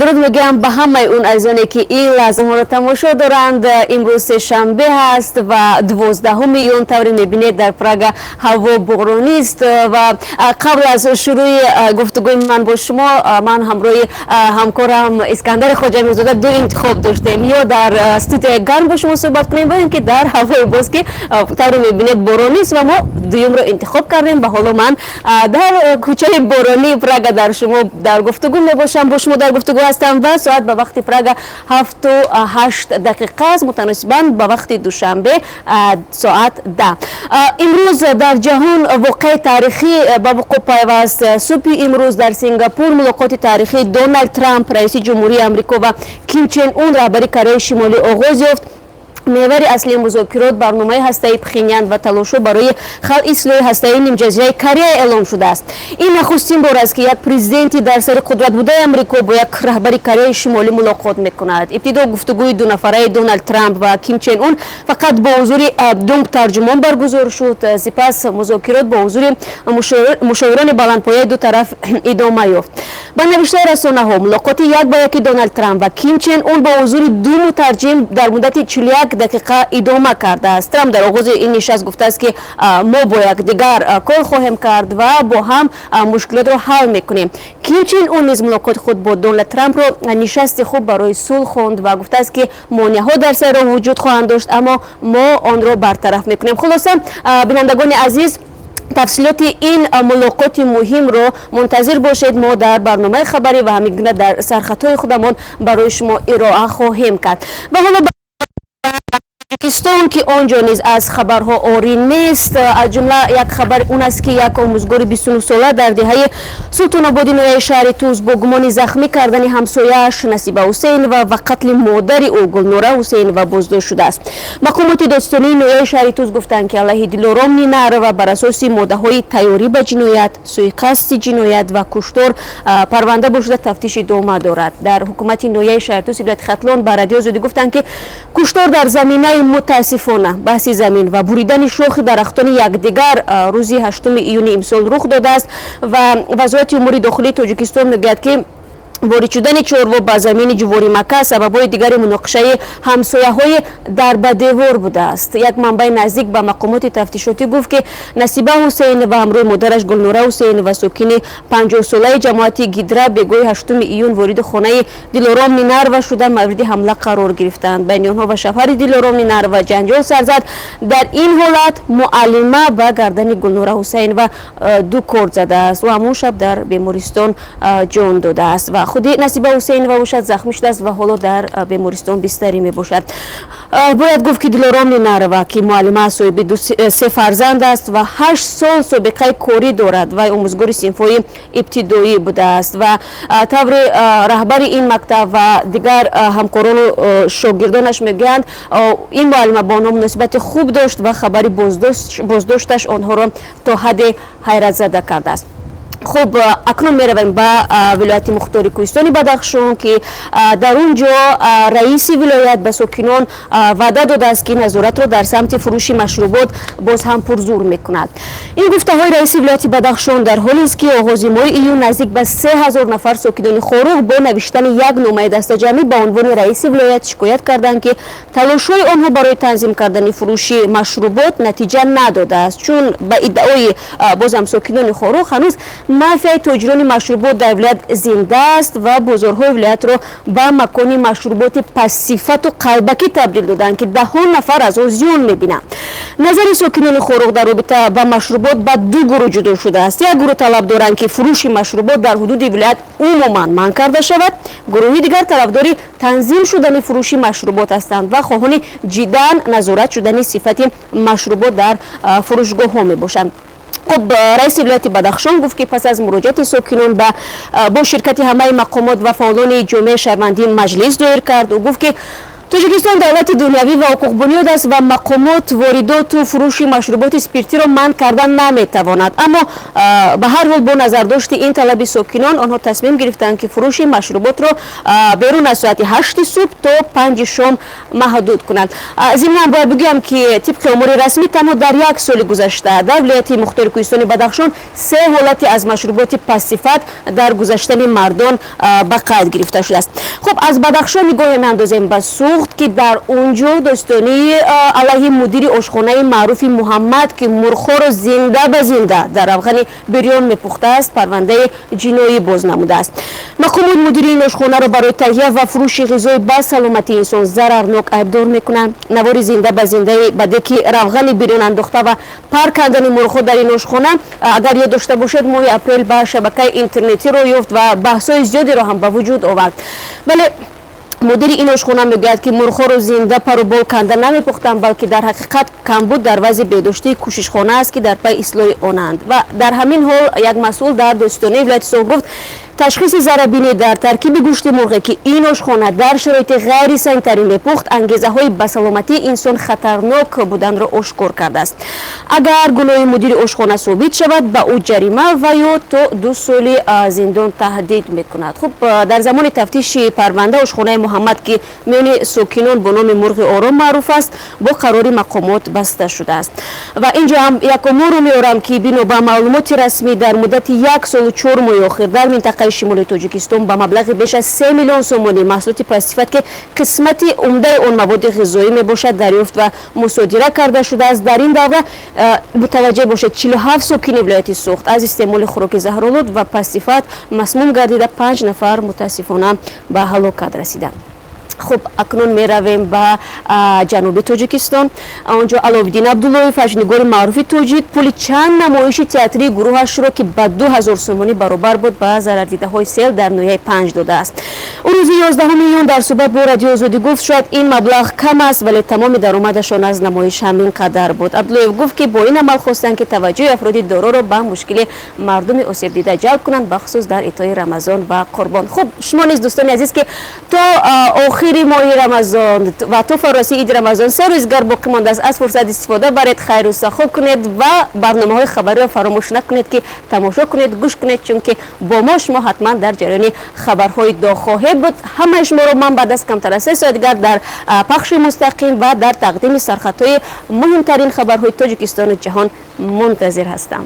درود میگم به همه اون عزیزانی که این لحظه ما رو تماشا دارند. امروز شنبه هست و 12 میلیون طوری میبینید در پراگ هوا بارانی است و قبل از شروع گفتگوی من با شما من همراه همکارم اسکندر خواجه میرزاده دو انتخاب داشتیم، یا در استودیو گرم با شما صحبت کنیم و اینکه در هوای باز که طوری میبینید بارانی است و ما دویم رو انتخاب کردیم. به حال من در کوچه بارانی پراگ در شما در گفتگو میباشم، با شما در گفتگو هستم و ساعت به وقت پراگ 7 و 8 دقیقه است، متناسباً به وقت دوشنبه ساعت 10. امروز در جهان واقع تاریخی به وقوع پیوست. صبح امروز در سنگاپور ملاقات تاریخی دونالد ترامپ رئیس جمهوری آمریکا و کیم چن اون رهبر کره شمالی آغاز یافت. محور اصلی مذاکرات برنامه هسته‌ای پخینیان و تلاش برای خلق اصلاح هسته‌ای نیمجزیره کره اعلام شده است. این نخستین بار است که یک پرزیدنتی در سر قدرت بوده آمریکا با یک رهبر کره شمالی ملاقات میکند. ابتدا گفتگوی دو نفره دونالد ترامپ و کیم چن اون فقط با حضور دو ترجمان برگزار شد. سپس مذاکرات با حضور مشاوران بلندپایه دو طرف ادامه یافت. با نوشته رسانه‌ها ملاقات یک با یک دونالد ترامپ و کیم چن اون با حضور دو مترجم در مدت 41 دقیقه ادامه کرده است. ترامپ در آغاز این نشست گفته است که ما با یکدیگر کار خواهیم کرد و با هم مشکلات رو حل میکنیم. کیم چن اون نیز ملاقات خود با دونالد ترامپ رو نشست خوب برای صلح خواند و گفته است که مانع‌ها در سر راه وجود خواهند داشت اما ما آن را برطرف میکنیم. خلاصه بینندگان عزیز، تفصیلات این ملاقات مهم رو منتظر باشید. ما در برنامه خبری و همگنه در سرخطهای خودمان برای شما ارائه خواهیم کرد. و حالا تاجیکستان که آنجا نیز از خبرها عاری نیست. از جمله یک خبر اون است که یک آموزگار 29 ساله در دهه سلطان آباد نوی شهر توز با گمان زخمی کردن همسایه‌اش نصیبه حسین و قتل مادر او گلنوره حسین و بازداشت شده است. مقامات دادستانی نوی شهر توز گفتند که علیه دلارام نینار و بر اساس ماده‌های تیاری به جنایت، سوءقصد جنایت و کشتار پرونده با شده تفتیش ادامه دارد. در حکومت نوی شهر توز ولایت ختلان به رادیو آزادی گفتند که کشتار در زمینه متاسفانه بحث زمین و بریدن شاخ درختان یکدیگر روز 8 ایون امسال رخ داده است و وزارت امور داخلی تاجیکستان میگوید که وارد شدن چاروا به زمین جواری مکه سبب‌های دیگر مناقشه همسایه‌های در به دیوار بوده است. یک منبع نزدیک به مقامات تفتیشاتی گفت که نصیبه حسین و همراه مادرش گلنوره حسین و ساکن 50 ساله جماعت گیدره بگوی 8 ایون وارد خانه دلارام نینار و شده مورد حمله قرار گرفتند. بین آنها و شوهر دلارام نینار و جنجال سر زد. در این حالت معلمه به گردن گلنوره حسین و دو کار زده است و همون شب در بیمارستان جان داده است و خودی نصیبه حسین و باشد زخمی شده است و حالا در بیمارستان بستری می باشد. باید گفت که دلارام نینار که معلمه صاحب سه فرزند است و 8 سال سابقه کاری دارد و آموزگار صنف‌های ابتدایی بوده است و طور رهبر این مکتب و دیگر همکاران و شاگردانش میگویند این معلمه با آنها مناسبت خوب داشت و خبری بازداشتش آنها را تا حد حیرت زده کرده است. خب اکنون میرویم به ولایت مختار کوهستان بدخشان که در اونجا رئیس ولایت به ساکنان وعده داده است که نظارت را در سمت فروش مشروبات باز هم پرزور میکند. این گفته های رئیس ولایت بدخشان در حالی است که آغاز ماه ایون نزدیک به 3000 نفر ساکنان خاروق با نوشتن یک نامه دستجمعی به عنوان رئیس ولایت شکایت کردند که تلاش‌های آنها برای تنظیم کردن فروش مشروبات نتیجه نداده است، چون به ادعای بازم ساکنان خاروق هنوز مافیای تاجران مشروبات در ولایت زنده است و بازارهای ولایت را به مکان مشروبات پس‌صفت و قلبکی تبدیل دادند که دهان نفر از آن زیان می‌بینند. نظر ساکنان خاروق در رابطه با مشروبات به دو گروه جدا شده است. یک گروه طلب دارند که فروش مشروبات در حدود ولایت عموما منع کرده شود. گروه دیگر طرفدار تنظیم شدن فروش مشروبات هستند و خواهان جداً نظارت شدن صفت مشروبات در فروشگاه‌ها میباشند. خب رئیس ولایت بدخشان گفت که پس از مراجعت ساکنان با شرکت همه مقامات و فعالان جامعه شهروندی مجلس دایر کرد و گفت که тоҷикистон давлати дунявӣ ва ҳуқуқбунёд аст ва мақомот воридоту фурӯши машруботи спиртиро манъ кардан наметавонад, аммо ба ҳар ҳол бо назардошти ин талаби сокинон онҳо тасмим гирифтанд ки фурӯши машруботро берун аз соати 8 субҳ то 5 шом маҳдуд кунанд. зимнан бояд бигӯям ки тибқи омори расмӣ танҳо дар як соли гузашта дар вилояти мухтори кӯҳистони Бадахшон 3 ҳолати аз машруботи пастсифат дар гузаштани мардон ба қайд гирифта шудааст. хуб аз Бадахшон нигоҳе меандозем ба Суғд ки дар онҷо достони алайҳи мудири ошхонаи маъруфи Муҳаммад ки мурғҳоро зинда ба зинда дар авғани бирён мепухтааст парвандаи ҷиноӣ боз намудааст. мақомот мудири ин ошхонаро барои таҳия ва фурӯши ғизои ба саломатии инсон зарарнок айбдор мекунанд. навори зинда ба зиндаи баде ки равғани бирён андохта ва пар кардани мурғҳо дар ин ошхона агар ёд дошта бошед моҳи апрел ба шабакаи интернетӣ роҳ ёфт ва баҳсҳои зиёдеро ҳам ба вуҷуд овард. бале мудири ин ошхона мегӯяд ки мурғҳоро зинда парубол канда намепухтанд, балки дар ҳақиқат камбуд дар вазъи бедоштии кӯшишхона аст ки дар пай ислоҳи онанд. ва дар ҳамин ҳол як масъул дар достонаи вилояти Суғд гуфт ташхиси заррабинӣ дар таркиби гӯшти мурғе ки ин ошхона дар шароити ғайрисанитарӣ мепухт ангезаҳои ба саломатии инсон хатарнок буданро ошкор кардааст. агар гуноҳи мудири ошхона собит шавад ба ӯ ҷарима ва ё то 2 соли зиндон таҳдид мекунад. хуб дар замони тафтиши парванда ошхонаи Муҳаммад ки миёни сокинон бо номи мурғи ором маъруф аст бо қарори мақомот баста шудааст. ва инҷо ҳам як умурро меорам ки бино ба маълумоти расмӣ дар муддати 1 солу 4 моҳи охир дар минтақаи шимолии Тоҷикистон ба маблағи беш аз 3 миллион сомонӣ маҳсулоти пастсифат ки қисмати умдаи он маводи ғизоӣ мебошад дарёфт ва мусодира карда шудааст. дар ин давра мутаваҷҷеҳ бошед 47 сокини вилояти Суғд аз истеъмоли хӯроки заҳролуд ва пастсифат масмум гардида 5 нафар мутаассифона ба ҳалокат расиданд. хуб акнун меравем ба ҷануби Тоҷикистон. онҷо Аловиддин Абдуллоев аҷнигори маъруфи тоҷик пули чанд намоиши театрии гурӯҳашро ки ба 2000 сомонӣ баробар буд ба зарардидаҳои сел дар ноҳияи Панҷ додааст. ӯ рӯзи 11 июн дар суҳбат бо Радиои Озодӣ гуфт шояд ин маблағ кам аст вале тамоми даромадашон аз намоиш ҳамин қадар буд. Абдуллоев гуфт ки бо ин амал хостанд ки таваҷҷӯҳи афроди дороро ба мушкили мардуми осебдида ҷалб кунанд бахусус дар итои Рамазон ва Қурбон. хуб шумо низ дӯстони азиз ки то охири моҳи Рамазон ва то фаросии иди Рамазон 3 рӯзгар боқӣ мондааст. аз фурсат истифода баред, хайру сахо кунед ва барномаҳои хабариро фаромӯш накунед ки тамошо кунед, гӯш кунед, чунки бо мо шумо ҳатман дар ҷараёни хабарҳои дох хоҳед буд. ҳамаи шуморо ман баъд аз камтар аз 3 соат дигар дар пахши мустақим ва дар тақдими сархатҳои муҳимтарин хабарҳои Тоҷикистону ҷаҳон мунтазир ҳастам.